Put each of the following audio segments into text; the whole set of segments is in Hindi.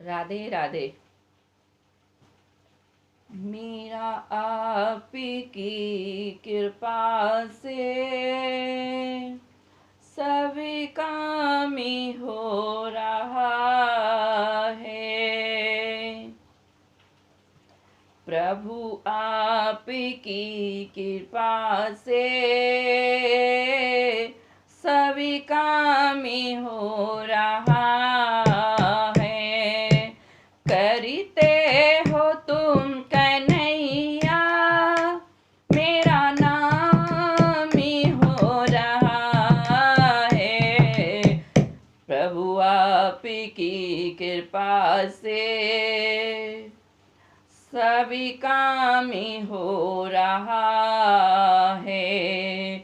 राधे राधे। मेरा आपकी कृपा से सभी काम ही हो रहा है। प्रभु आपकी कृपा से सभी काम ही हो रहा है। करते हो तुम कन्हैया, मेरा नाम ही हो रहा है। प्रभु आपकी कृपा से सभी काम ही हो रहा है।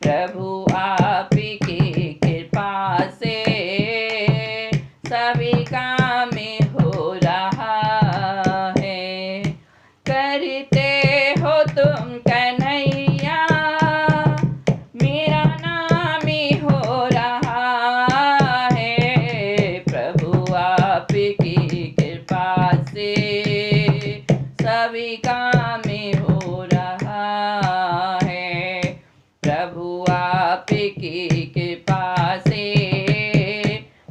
प्रभु आपकी कृपा से सभी काम ही हो रहा है। करते हो तुम कन्हैया, मेरा नाम ही हो रहा है। प्रभु आपकी कृपा से सभी काम ही हो रहा है। प्रभु आपकी कृपा से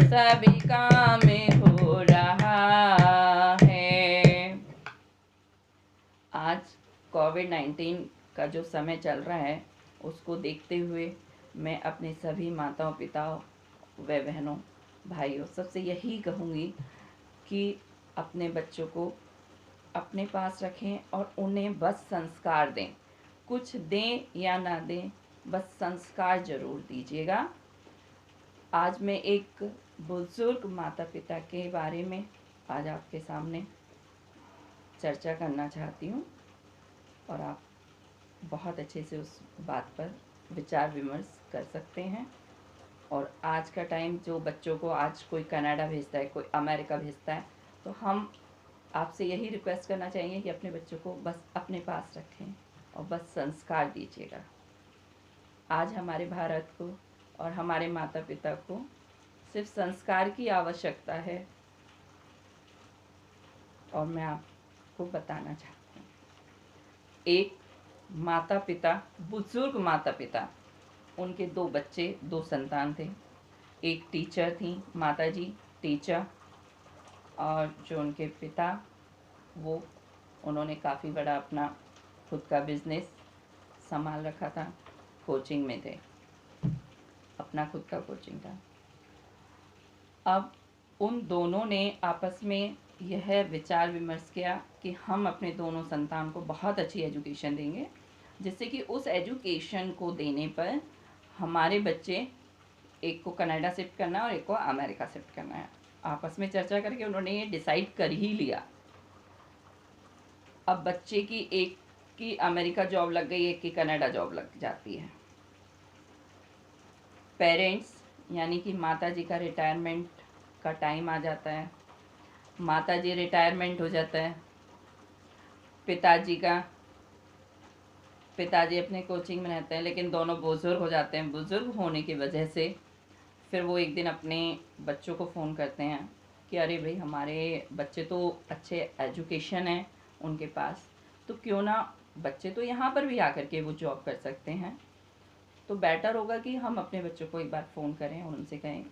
सभी काम ही हो रहा है। आज कोविड-19 का जो समय चल रहा है उसको देखते हुए मैं अपने सभी माताओं पिताओं व बहनों भाइयों सबसे यही कहूँगी कि अपने बच्चों को अपने पास रखें और उन्हें बस संस्कार दें। कुछ दें या ना दें, बस संस्कार जरूर दीजिएगा। आज मैं एक बुजुर्ग माता पिता के बारे में आज आपके सामने चर्चा करना चाहती हूँ और आप बहुत अच्छे से उस बात पर विचार विमर्श कर सकते हैं। और आज का टाइम जो बच्चों को आज कोई कनाडा भेजता है, कोई अमेरिका भेजता है, तो हम आपसे यही रिक्वेस्ट करना चाहेंगे कि अपने बच्चों को बस अपने पास रखें और बस संस्कार दीजिएगा। आज हमारे भारत को और हमारे माता पिता को सिर्फ संस्कार की आवश्यकता है और मैं आपको बताना चाहती हूँ। एक माता पिता, बुजुर्ग माता पिता, उनके 2 बच्चे, 2 संतान थे। एक टीचर थी, माताजी टीचर, और जो उनके पिता वो उन्होंने काफ़ी बड़ा अपना खुद का बिजनेस संभाल रखा था, कोचिंग में थे, अपना खुद का कोचिंग था। अब उन दोनों ने आपस में यह विचार विमर्श किया कि हम अपने दोनों संतान को बहुत अच्छी एजुकेशन देंगे, जिससे कि उस एजुकेशन को देने पर हमारे बच्चे, एक को कनाडा शिफ्ट करना है और एक को अमेरिका शिफ्ट करना है। आपस में चर्चा करके उन्होंने ये डिसाइड कर ही लिया। अब बच्चे की एक की अमेरिका जॉब लग गई, एक की कनाडा जॉब लग जाती है। पेरेंट्स यानी कि माता जी का रिटायरमेंट का टाइम आ जाता है, माता जी रिटायरमेंट हो जाता है। पिताजी अपने कोचिंग में रहते हैं, लेकिन दोनों बुजुर्ग हो जाते हैं। बुजुर्ग होने की वजह से फिर वो एक दिन अपने बच्चों को फ़ोन करते हैं कि अरे भाई, हमारे बच्चे तो अच्छे एजुकेशन है उनके पास, तो क्यों ना, बच्चे तो यहाँ पर भी आकर के वो जॉब कर सकते हैं, तो बेटर होगा कि हम अपने बच्चों को एक बार फ़ोन करें और उनसे कहें।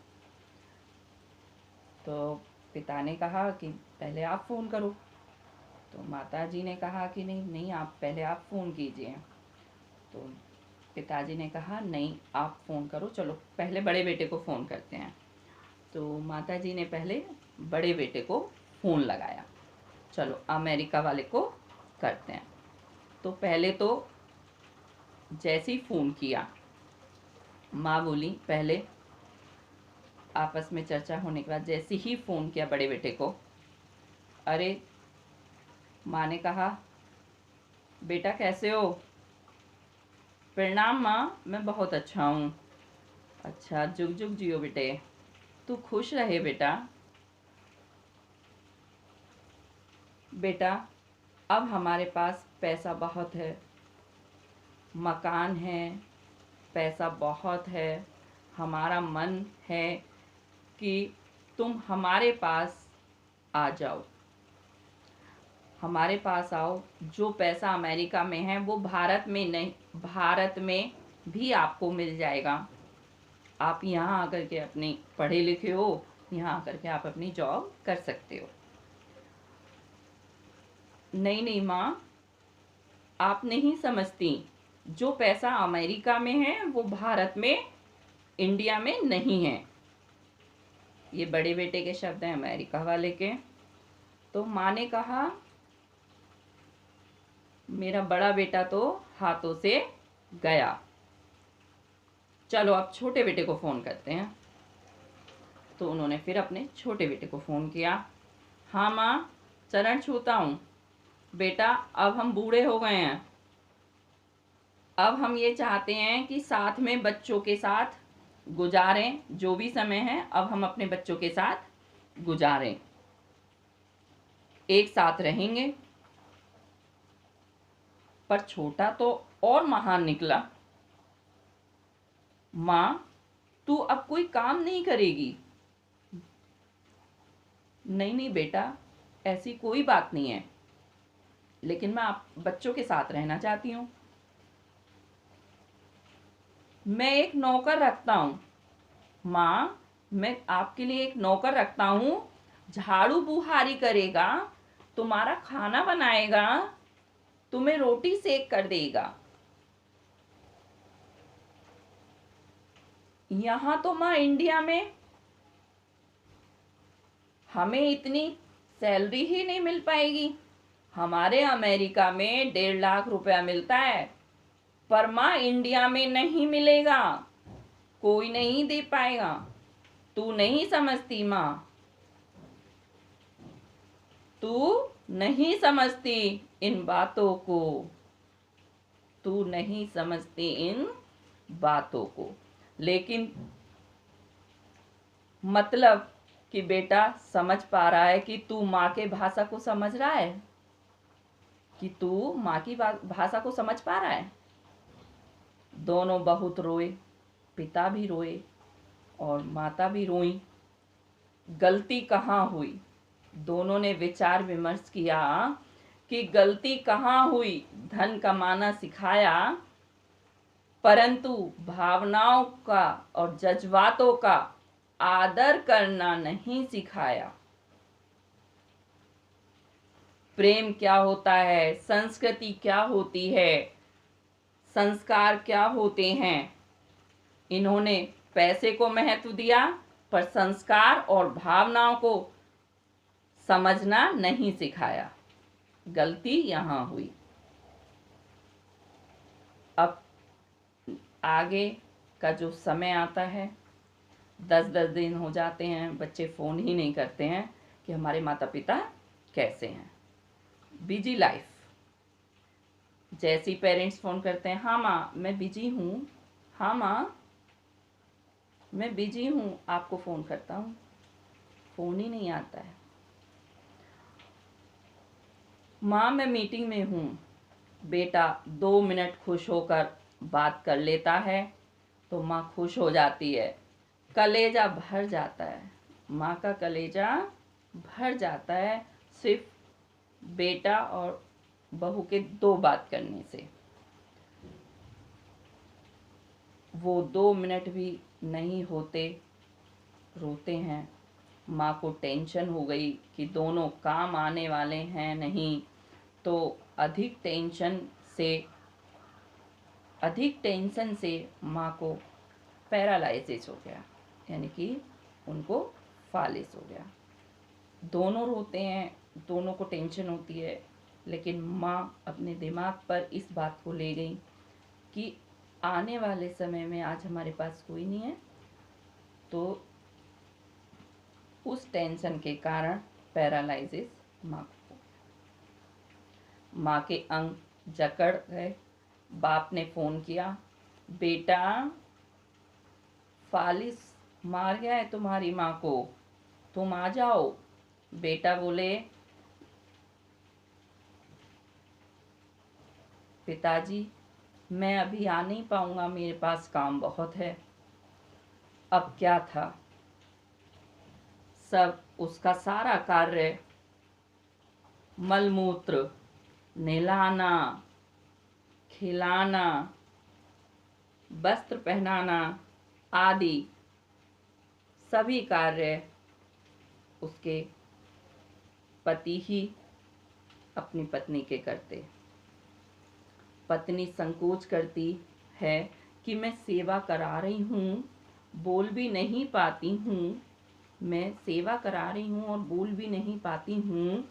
तो पिता ने कहा कि पहले आप फ़ोन करो। तो माता जी ने कहा कि नहीं नहीं, आप पहले आप फ़ोन कीजिए। तो पिताजी ने कहा नहीं, आप फ़ोन करो, चलो पहले बड़े बेटे को फ़ोन करते हैं। तो माता जी ने पहले बड़े बेटे को फ़ोन लगाया, चलो अमेरिका वाले को करते हैं। तो पहले तो जैसे ही फ़ोन किया, माँ बोली, पहले आपस में चर्चा होने के बाद जैसे ही फ़ोन किया बड़े बेटे को, अरे, माँ ने कहा, बेटा कैसे हो? प्रणाम माँ, मैं बहुत अच्छा हूँ। अच्छा, जुग जुग जियो बेटे, तू खुश रहे बेटा। बेटा, अब हमारे पास पैसा बहुत है, मकान है, पैसा बहुत है, हमारा मन है कि तुम हमारे पास आ जाओ, हमारे पास आओ। जो पैसा अमेरिका में है वो भारत में नहीं, भारत में भी आपको मिल जाएगा। आप यहाँ आकर के अपनी, पढ़े लिखे हो, यहाँ आकर के आप अपनी जॉब कर सकते हो। नहीं नहीं माँ, आप नहीं समझती, जो पैसा अमेरिका में है वो भारत में, इंडिया में नहीं है। ये बड़े बेटे के शब्द हैं अमेरिका वाले के। तो माँ ने कहा मेरा बड़ा बेटा तो हाथों से गया, चलो अब छोटे बेटे को फ़ोन करते हैं। तो उन्होंने फिर अपने छोटे बेटे को फ़ोन किया। हाँ माँ, चरण छूता हूँ बेटा, अब हम बूढ़े हो गए हैं, अब हम ये चाहते हैं कि साथ में बच्चों के साथ गुजारें, जो भी समय है अब हम अपने बच्चों के साथ गुजारें, एक साथ रहेंगे। पर छोटा तो और महान निकला। माँ, तू अब कोई काम नहीं करेगी? नहीं नहीं बेटा, ऐसी कोई बात नहीं है, लेकिन मैं आप बच्चों के साथ रहना चाहती हूँ। मैं एक नौकर रखता हूँ माँ, मैं आपके लिए एक नौकर रखता हूँ, झाड़ू बुहारी करेगा, तुम्हारा खाना बनाएगा, तुम्हें रोटी सेक कर देगा। यहाँ तो माँ इंडिया में हमें इतनी सैलरी ही नहीं मिल पाएगी। हमारे अमेरिका में 1.5 लाख रुपया मिलता है, पर माँ इंडिया में नहीं मिलेगा, कोई नहीं दे पाएगा। तू नहीं समझती माँ, तू नहीं समझती इन बातों को, तू नहीं समझती इन बातों को। लेकिन मतलब कि बेटा समझ पा रहा है कि तू माँ के भाषा को समझ रहा है, कि तू माँ की भाषा को समझ पा रहा है। दोनों बहुत रोए, पिता भी रोए और माता भी रोई। गलती कहाँ हुई? दोनों ने विचार विमर्श किया कि गलती कहाँ हुई। धन कमाना सिखाया, परंतु भावनाओं का और जज्बातों का आदर करना नहीं सिखाया। प्रेम क्या होता है, संस्कृति क्या होती है, संस्कार क्या होते हैं, इन्होंने पैसे को महत्व दिया, पर संस्कार और भावनाओं को समझना नहीं सिखाया। गलती यहाँ हुई। अब आगे का जो समय आता है, 10-10 दिन हो जाते हैं, बच्चे फ़ोन ही नहीं करते हैं कि हमारे माता पिता कैसे हैं। Busy life. जैसे ही पेरेंट्स फ़ोन करते हैं, हाँ माँ मैं बिजी हूँ, हाँ माँ मैं बिजी हूँ, आपको फ़ोन करता हूँ, फ़ोन ही नहीं आता है। माँ मैं मीटिंग में हूँ, बेटा 2 मिनट खुश होकर बात कर लेता है तो माँ खुश हो जाती है, कलेजा भर जाता है, माँ का कलेजा भर जाता है सिर्फ बेटा और बहू के 2 बात करने से। वो 2 मिनट भी नहीं होते, रोते हैं। माँ को टेंशन हो गई कि दोनों काम आने वाले हैं नहीं, तो अधिक टेंशन से माँ को पैरालाइसिस हो गया, यानी कि उनको फालिस हो गया। दोनों रोते हैं, दोनों को टेंशन होती है, लेकिन माँ अपने दिमाग पर इस बात को ले गई कि आने वाले समय में आज हमारे पास कोई नहीं है, तो उस टेंशन के कारण पैरालाइसिस माँ को। माँ के अंग जकड़ गए। बाप ने फ़ोन किया, बेटा फालिस मार गया है तुम्हारी माँ को, तुम आ जाओ। बेटा बोले, पिताजी मैं अभी आ नहीं पाऊँगा, मेरे पास काम बहुत है। अब क्या था, सब उसका सारा कार्य मलमूत्र, नहलाना, खिलाना, वस्त्र पहनाना आदि सभी कार्य उसके पति ही अपनी पत्नी के करते। पत्नी संकोच करती है कि मैं सेवा करा रही हूँ, बोल भी नहीं पाती हूँ, मैं सेवा करा रही हूँ और बोल भी नहीं पाती हूँ,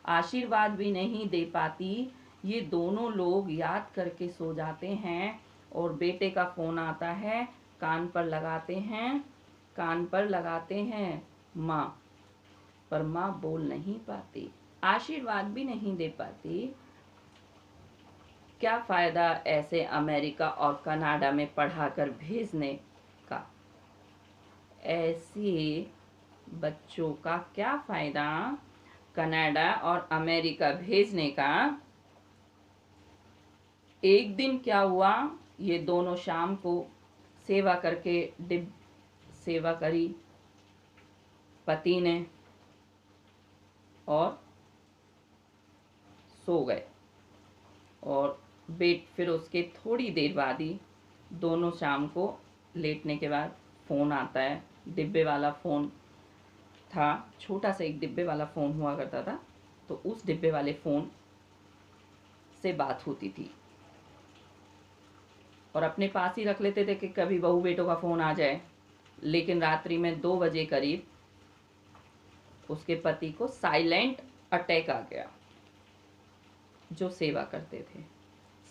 आशीर्वाद भी नहीं दे पाती। ये दोनों लोग याद करके सो जाते हैं और बेटे का फोन आता है, कान पर लगाते हैं माँ, पर माँ बोल नहीं पाती, आशीर्वाद भी नहीं दे पाती। क्या फायदा ऐसे अमेरिका और कनाडा में पढ़ाकर भेजने का? ऐसे बच्चों का क्या फायदा कनाडा और अमेरिका भेजने का? एक दिन क्या हुआ, ये दोनों शाम को सेवा करी पति ने और सो गए। और फिर उसके थोड़ी देर बाद ही दोनों शाम को लेटने के बाद फ़ोन आता है। डिब्बे वाला फ़ोन था, छोटा सा एक डिब्बे वाला फ़ोन हुआ करता था, तो उस डिब्बे वाले फ़ोन से बात होती थी और अपने पास ही रख लेते थे कि कभी बहू बेटों का फ़ोन आ जाए। लेकिन रात्रि में 2 बजे करीब उसके पति को साइलेंट अटैक आ गया। जो सेवा करते थे,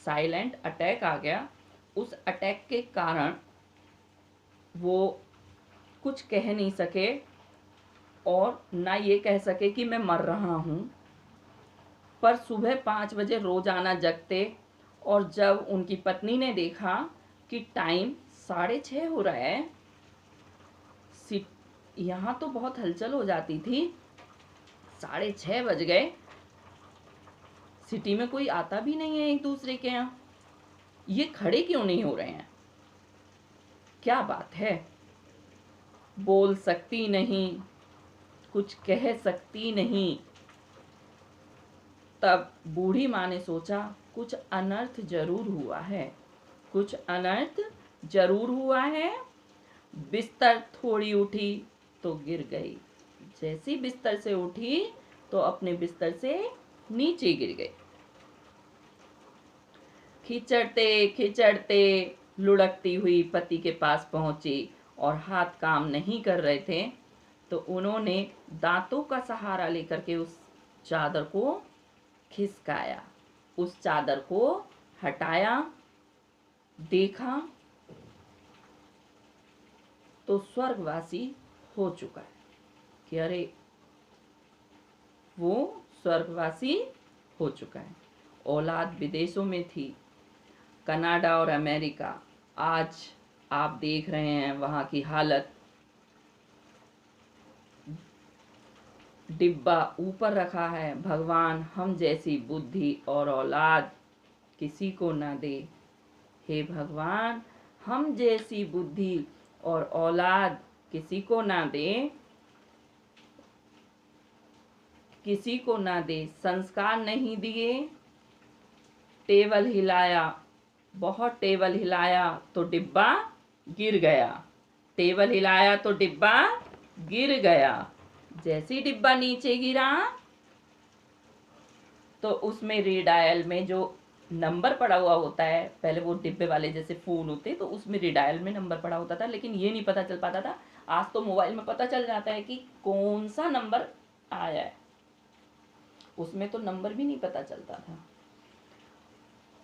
साइलेंट अटैक आ गया। उस अटैक के कारण वो कुछ कह नहीं सके और ना ये कह सके कि मैं मर रहा हूँ। पर सुबह 5 बजे रोजाना जगते और जब उनकी पत्नी ने देखा कि टाइम 6:30 हो रहा है, यहाँ तो बहुत हलचल हो जाती थी, 6:30 बज गए, सिटी में कोई आता भी नहीं है एक दूसरे के यहाँ, ये खड़े क्यों नहीं हो रहे हैं, क्या बात है? बोल सकती नहीं, कुछ कह सकती नहीं। तब बूढ़ी माँ ने सोचा कुछ अनर्थ जरूर हुआ है, कुछ अनर्थ जरूर हुआ है। बिस्तर थोड़ी उठी तो गिर गई। जैसी बिस्तर से उठी तो अपने बिस्तर से नीचे गिर गई। खिचड़ते खिचड़ते लुढ़कती हुई पति के पास पहुंची और हाथ काम नहीं कर रहे थे, तो उन्होंने दांतों का सहारा लेकर के उस चादर को खिसकाया, उस चादर को हटाया, देखा तो स्वर्गवासी हो चुका है कि अरे वो स्वर्गवासी हो चुका है। औलाद विदेशों में थी, कनाडा और अमेरिका। आज आप देख रहे हैं वहाँ की हालत। डिब्बा ऊपर रखा है, भगवान हम जैसी बुद्धि और औलाद किसी को ना दे। हे भगवान, हम जैसी बुद्धि और औलाद किसी को ना दे, किसी को ना दे। संस्कार नहीं दिए, टेबल हिलाया, बहुत टेबल हिलाया तो डिब्बा गिर गया, टेबल हिलाया तो डिब्बा गिर गया। जैसे डिब्बा नीचे गिरा तो उसमें रिडायल में जो नंबर पड़ा हुआ होता है, पहले वो डिब्बे वाले जैसे फोन होते तो उसमें रिडायल में नंबर पड़ा होता था, लेकिन ये नहीं पता चल पाता था। आज तो मोबाइल में पता चल जाता है कि कौन सा नंबर आया है, उसमें तो नंबर भी नहीं पता चलता था।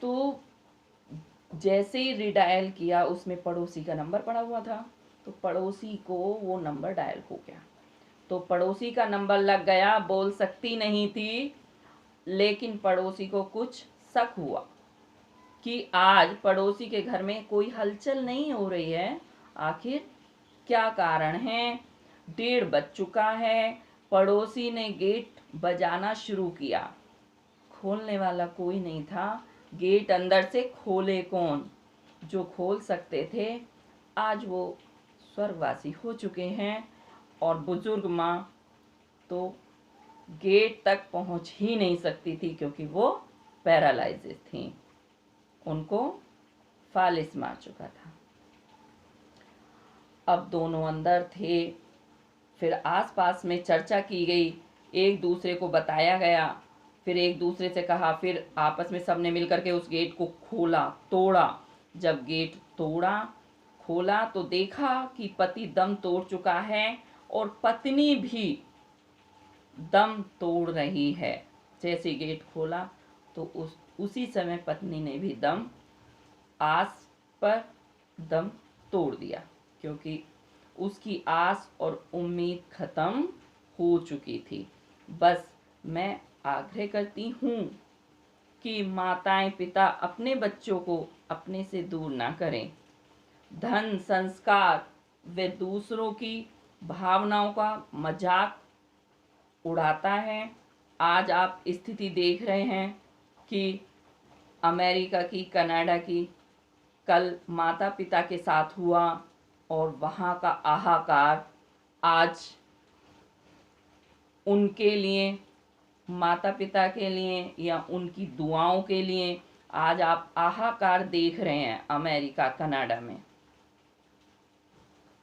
तो जैसे ही रिडायल किया, उसमें पड़ोसी का नंबर पड़ा हुआ था, तो पड़ोसी को वो नंबर डायल हो गया, तो पड़ोसी का नंबर लग गया। बोल सकती नहीं थी, लेकिन पड़ोसी को कुछ शक हुआ कि आज पड़ोसी के घर में कोई हलचल नहीं हो रही है, आखिर क्या कारण है। 1:30 बज चुका है, पड़ोसी ने गेट बजाना शुरू किया, खोलने वाला कोई नहीं था। गेट अंदर से खोले कौन? जो खोल सकते थे आज वो स्वर्गवासी हो चुके हैं। और बुजुर्ग माँ तो गेट तक पहुंच ही नहीं सकती थी, क्योंकि वो पैरालाइज थी, उनको फालिस मार चुका था। अब दोनों अंदर थे। फिर आसपास में चर्चा की गई, एक दूसरे को बताया गया, फिर एक दूसरे से कहा, फिर आपस में सबने मिलकर के उस गेट को खोला, तोड़ा। जब गेट तोड़ा, खोला तो देखा कि पति दम तोड़ चुका है और पत्नी भी दम तोड़ रही है। जैसे गेट खोला तो उसी समय पत्नी ने भी दम आस पर दम तोड़ दिया, क्योंकि उसकी आस और उम्मीद खत्म हो चुकी थी। बस मैं आग्रह करती हूँ कि माताएं पिता अपने बच्चों को अपने से दूर ना करें। धन, संस्कार व दूसरों की भावनाओं का मजाक उड़ाता है। आज आप स्थिति देख रहे हैं कि अमेरिका की, कनाडा की, कल माता पिता के साथ हुआ और वहाँ का हाहाकार आज उनके लिए, माता पिता के लिए या उनकी दुआओं के लिए आज आप हाहाकार देख रहे हैं अमेरिका, कनाडा में।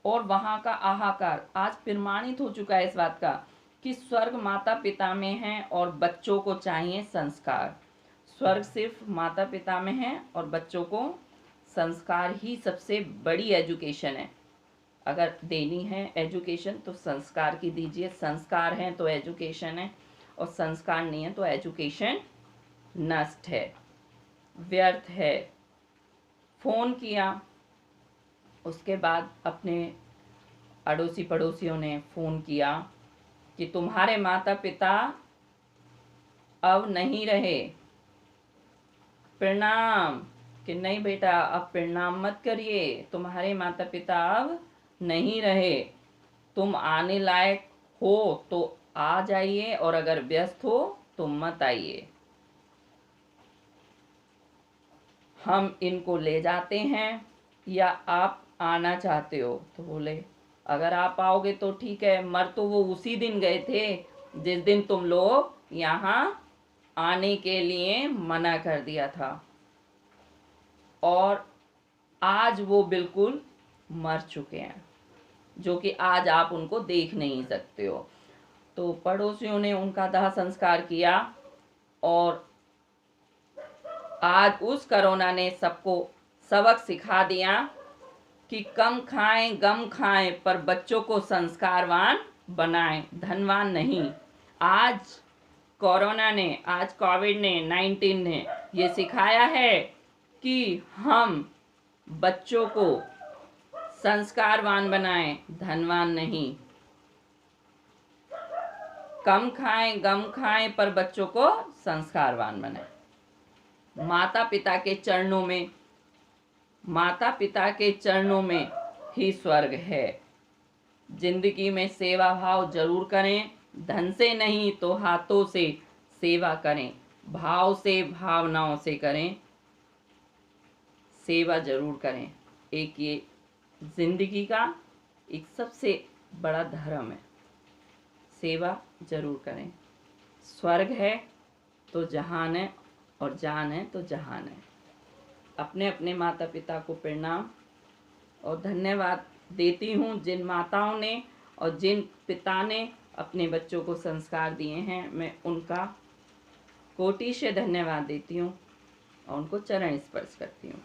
और वहाँ का हाहाकार आज प्रमाणित हो चुका है इस बात का कि स्वर्ग माता पिता में है और बच्चों को चाहिए संस्कार। स्वर्ग सिर्फ माता पिता में है और बच्चों को संस्कार ही सबसे बड़ी एजुकेशन है। अगर देनी है एजुकेशन तो संस्कार की दीजिए। संस्कार है तो एजुकेशन है, और संस्कार नहीं है तो एजुकेशन नष्ट है, व्यर्थ है। फ़ोन किया, उसके बाद अपने अड़ोसी पड़ोसियों ने फ़ोन किया कि तुम्हारे माता पिता अब नहीं रहे, प्रणाम। कि नहीं बेटा, अब प्रणाम मत करिए, तुम्हारे माता पिता अब नहीं रहे। तुम आने लायक हो तो आ जाइए, और अगर व्यस्त हो तो मत आइए, हम इनको ले जाते हैं, या आप आना चाहते हो? तो बोले अगर आप आओगे तो ठीक है, मर तो वो उसी दिन गए थे जिस दिन तुम लोग यहाँ आने के लिए मना कर दिया था, और आज वो बिल्कुल मर चुके हैं, जो कि आज आप उनको देख नहीं सकते हो। तो पड़ोसियों ने उनका दाह संस्कार किया, और आज उस कोरोना ने सबको सबक सिखा दिया कि कम खाएं, गम खाएं, पर बच्चों को संस्कारवान बनाएं, धनवान नहीं। आज कोरोना ने, आज कोविड ने 19 ने ये सिखाया है कि हम बच्चों को संस्कारवान बनाएं, धनवान नहीं। कम खाएं, गम खाएं, पर बच्चों को संस्कारवान बनाएं। माता पिता के चरणों में, माता पिता के चरणों में ही स्वर्ग है। जिंदगी में सेवा भाव जरूर करें, धन से नहीं तो हाथों से सेवा करें, भाव से, भावनाओं से करें, सेवा जरूर करें। एक ये जिंदगी का एक सबसे बड़ा धर्म है, सेवा जरूर करें। स्वर्ग है तो जहान है, और जान है तो जहान है। अपने अपने माता पिता को प्रणाम और धन्यवाद देती हूँ। जिन माताओं ने और जिन पिता ने अपने बच्चों को संस्कार दिए हैं, मैं उनका कोटि से धन्यवाद देती हूँ और उनको चरण स्पर्श करती हूँ।